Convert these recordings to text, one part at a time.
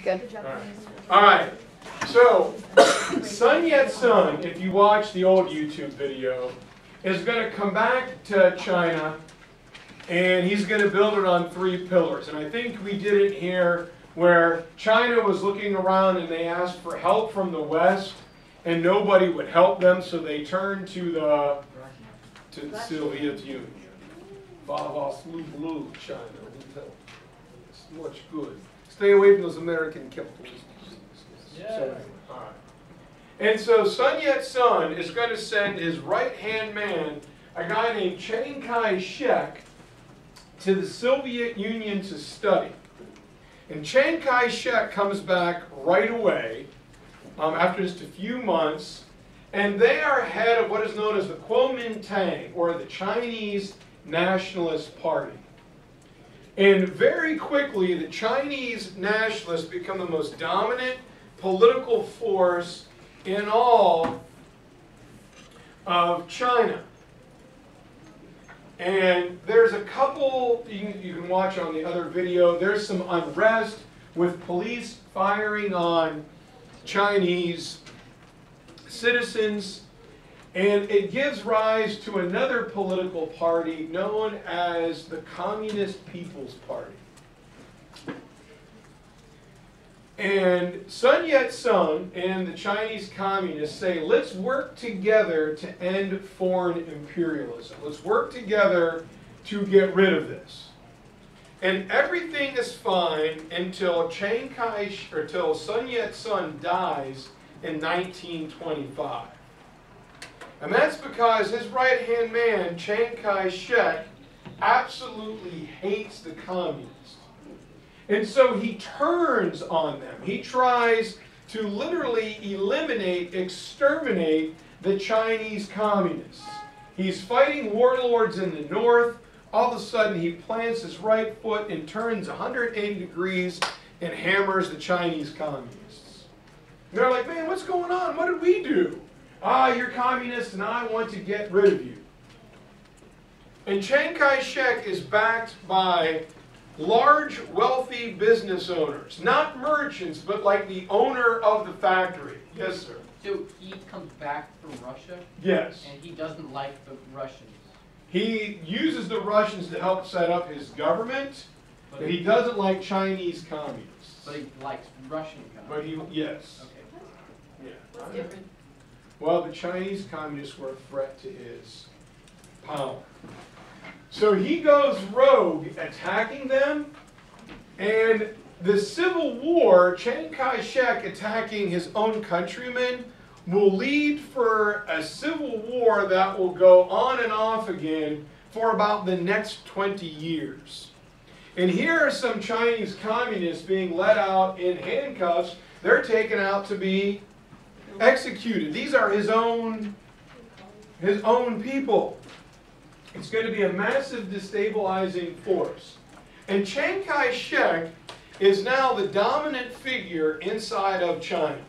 Good. All right. So, Sun Yat-sen, if you watch the old YouTube video, is going to come back to China, and he's going to build it on 3 pillars. And I think we did it here where China was looking around and they asked for help from the West, and nobody would help them, so they turned to the Soviet Union. China. It's much good. Stay away from those American capitalists. Yeah. So, all right. And so Sun Yat-sen is going to send his right-hand man, a guy named Chiang Kai-shek, to the Soviet Union to study. And Chiang Kai-shek comes back right away, after just a few months, and they are head of what is known as the Kuomintang, or the Chinese Nationalist Party. And very quickly, the Chinese nationalists become the most dominant political force in all of China. And there's a couple, you can watch on the other video, there's some unrest with police firing on Chinese citizens, and it gives rise to another political party known as the Communist People's Party. And Sun Yat-sen and the Chinese communists say, let's work together to end foreign imperialism. Let's work together to get rid of this. And everything is fine until until Sun Yat-sen dies in 1925. And that's because his right-hand man, Chiang Kai-shek, absolutely hates the communists. And so he turns on them. He tries to literally eliminate, exterminate the Chinese communists. He's fighting warlords in the north. All of a sudden, he plants his right foot and turns 180 degrees and hammers the Chinese communists. And they're like, man, what's going on? What did we do? Ah, you're communists and I want to get rid of you. And Chiang Kai-shek is backed by large, wealthy business owners. Not merchants, but like the owner of the factory. Yes, sir. So he comes back from Russia? Yes. And he doesn't like the Russians? He uses the Russians to help set up his government, but he doesn't like Chinese communists. But he likes Russian communists? But he, yes. Okay. Yeah. What's different? Well, the Chinese communists were a threat to his power. So he goes rogue, attacking them, and the Civil War, Chiang Kai-shek attacking his own countrymen, will lead for a civil war that will go on and off again for about the next 20 years. And here are some Chinese communists being let out in handcuffs. They're taken out to be executed. These are his own people. It's going to be a massive destabilizing force. And Chiang Kai-shek is now the dominant figure inside of China.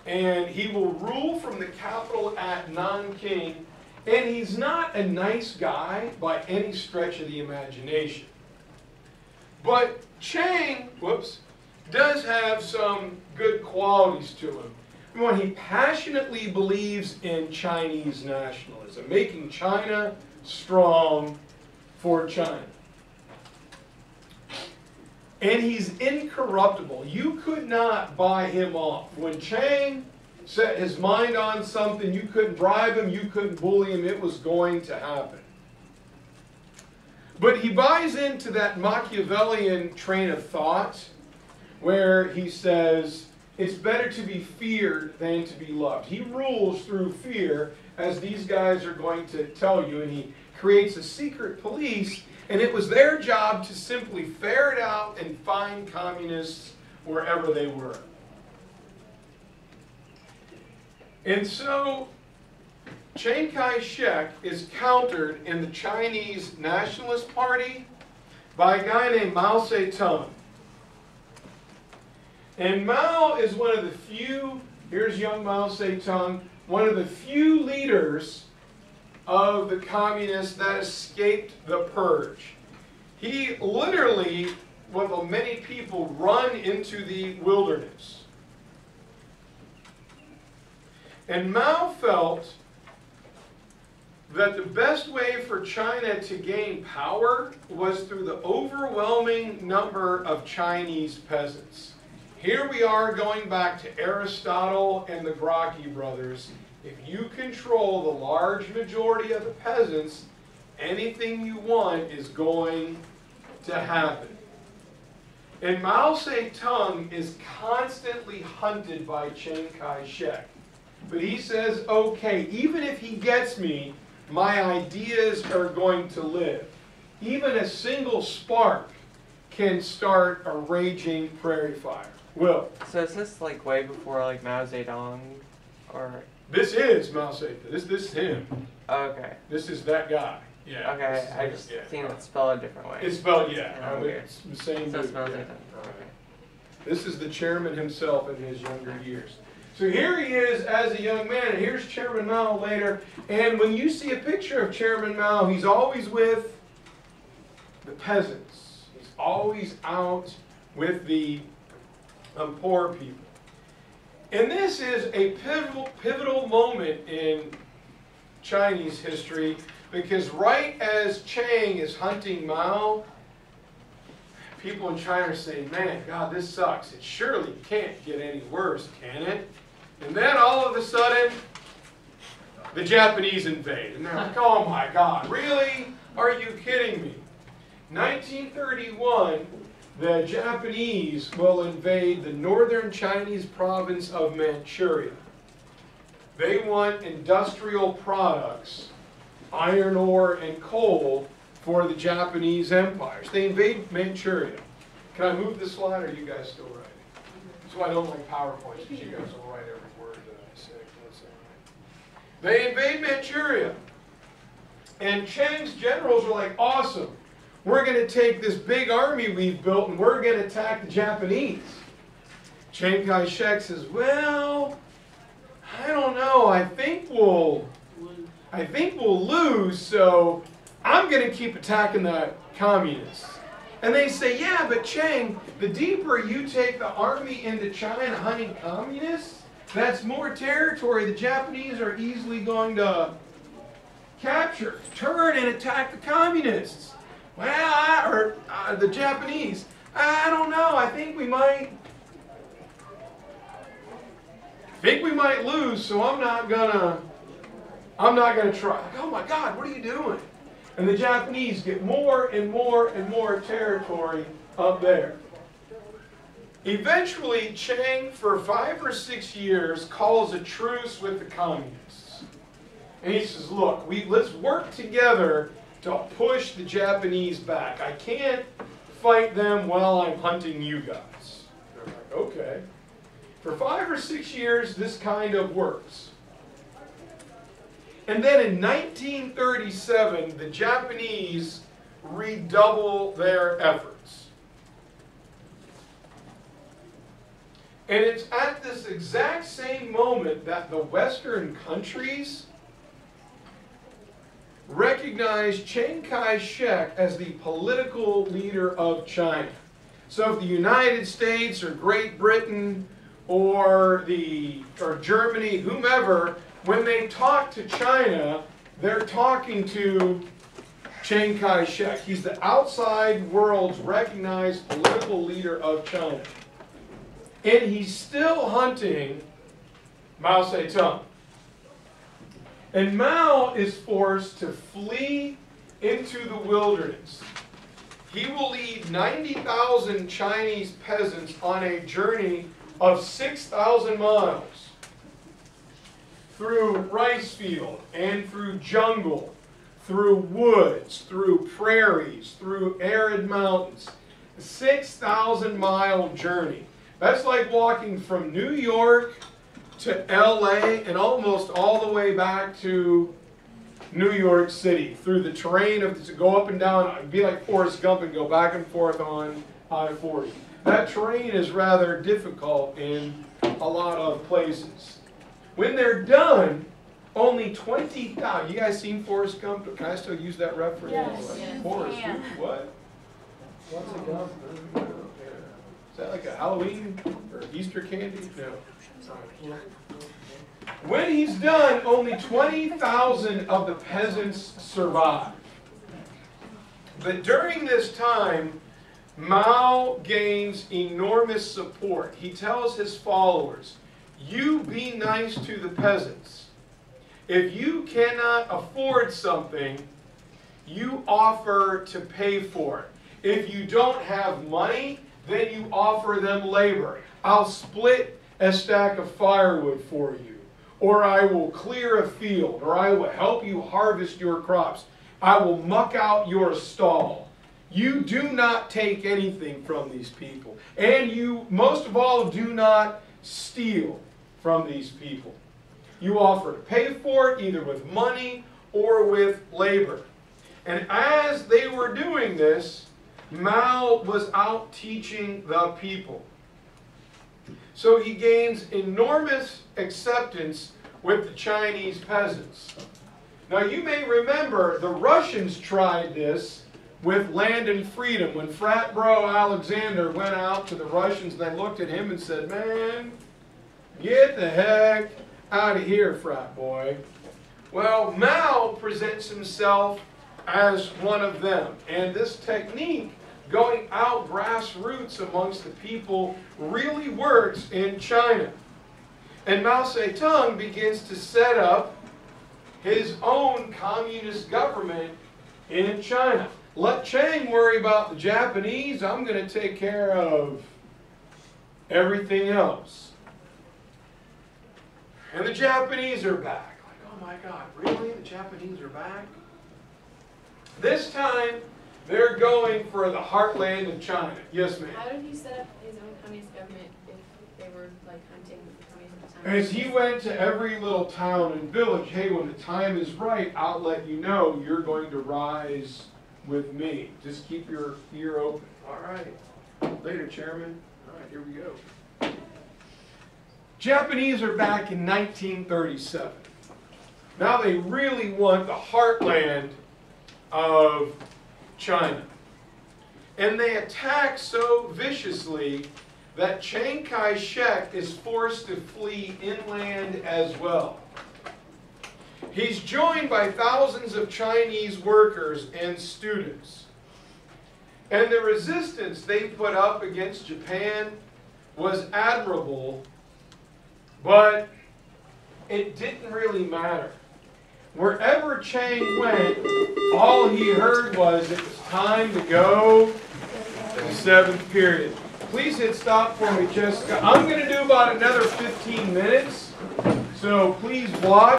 And he will rule from the capital at Nanking. And he's not a nice guy by any stretch of the imagination. But Chiang, does have some good qualities to him. One, he passionately believes in Chinese nationalism, making China strong for China. And he's incorruptible. You could not buy him off. When Chiang set his mind on something, you couldn't bribe him, you couldn't bully him, it was going to happen. But he buys into that Machiavellian train of thought where he says, it's better to be feared than to be loved. He rules through fear, as these guys are going to tell you, and he creates a secret police, and it was their job to simply ferret out and find communists wherever they were. And so Chiang Kai-shek is countered in the Chinese Nationalist Party by a guy named Mao Tse Tung. And Mao is one of the few, here's young Mao Tse Tung, one of the few leaders of the communists that escaped the purge. He literally many people run into the wilderness. And Mao felt that the best way for China to gain power was through the overwhelming number of Chinese peasants. Here we are going back to Aristotle and the Gracchi brothers. If you control the large majority of the peasants, anything you want is going to happen. And Mao Tse Tung is constantly hunted by Chiang Kai-shek. But he says, okay, even if he gets me, my ideas are going to live. Even a single spark can start a raging prairie fire. Will. So is this like way before like Mao Zedong, or? This is Mao Tse. This is him. Okay. This is that guy. Yeah. Okay, I just seen it spelled a different way. It's spelled, yeah. Oh, weird. It's the same So dude. it's Mao Yeah. Zedong. Okay. This is the chairman himself in his younger years. So here he is as a young man, and here's Chairman Mao later. And when you see a picture of Chairman Mao, he's always with the peasants. He's always out with the poor people. And this is a pivotal moment in Chinese history, because right as Chiang is hunting Mao, people in China are saying, man, God, this sucks. It surely can't get any worse, can it? And then all of a sudden, the Japanese invade. And they're like, oh my God, really? Are you kidding me? 1931, the Japanese will invade the northern Chinese province of Manchuria. They want industrial products, iron ore and coal, for the Japanese empires. They invade Manchuria. Can I move the slide, or are you guys still writing? That's why I don't like PowerPoints, because you guys will write every word that I say. That's all right. They invade Manchuria. And Chiang's generals are like, awesome. We're going to take this big army we've built and we're going to attack the Japanese. Chiang Kai-shek says, well, I don't know. I think we'll lose, so I'm going to keep attacking the communists. And they say, yeah, but Chiang, the deeper you take the army into China hunting communists, that's more territory the Japanese are easily going to capture. Turn and attack the communists. Well, the Japanese, I don't know. I think we might lose, so I'm not gonna try. Like, oh my God, what are you doing? And the Japanese get more and more and more territory up there. Eventually, Chiang, for 5 or 6 years, calls a truce with the communists. And he says, look, let's work together to push the Japanese back. I can't fight them while I'm hunting you guys. They're like, okay. For 5 or 6 years, this kind of works. And then in 1937, the Japanese redouble their efforts. And it's at this exact same moment that the Western countries recognize Chiang Kai-shek as the political leader of China. So if the United States or Great Britain or Germany, whomever, when they talk to China, they're talking to Chiang Kai-shek. He's the outside world's recognized political leader of China. And he's still hunting Mao Tse Tung. And Mao is forced to flee into the wilderness. He will lead 90,000 Chinese peasants on a journey of 6,000 miles through rice field and through jungle, through woods, through prairies, through arid mountains. A 6,000-mile journey. That's like walking from New York to LA and almost all the way back to New York City through the terrain to go up and down. It'd be like Forrest Gump and go back and forth on I-40. That terrain is rather difficult in a lot of places. When they're done, only 20,000. You guys seen Forrest Gump? Can I still use that reference? Yes, you Forrest, can. what? Lots of gum. Is that like a Halloween or Easter candy? No. When he's done, only 20,000 of the peasants survive. But during this time, Mao gains enormous support. He tells his followers, you be nice to the peasants. If you cannot afford something, you offer to pay for it. If you don't have money, then you offer them labor. I'll split a stack of firewood for you, or I will clear a field, or I will help you harvest your crops. I will muck out your stall. You do not take anything from these people. And you, most of all, do not steal from these people. You offer to pay for it either with money or with labor. And as they were doing this, Mao was out teaching the people. So he gains enormous acceptance with the Chinese peasants. Now you may remember the Russians tried this with land and freedom. When frat bro Alexander went out to the Russians, they looked at him and said, man, get the heck out of here, frat boy. Well, Mao presents himself as one of them. And this technique, going out grassroots amongst the people, really works in China. And Mao Tse Tung begins to set up his own communist government in China. Let Chiang worry about the Japanese. I'm going to take care of everything else. And the Japanese are back. Like, oh my God, really? The Japanese are back? This time, they're going for the heartland of China. Yes, ma'am? How did he set up his own communist government if they were like hunting the communists at the time? As he went to every little town and village, hey, when the time is right, I'll let you know you're going to rise with me. Just keep your ear open. All right. Later, Chairman. All right, here we go. Japanese are back in 1937. Now they really want the heartland of China. And they attack so viciously that Chiang Kai-shek is forced to flee inland as well. He's joined by thousands of Chinese workers and students. And the resistance they put up against Japan was admirable, but it didn't really matter. Wherever Chiang went, all he heard was it was time to go to the 7th period. Please hit stop for me, Jessica. I'm going to do about another 15 minutes, so please watch.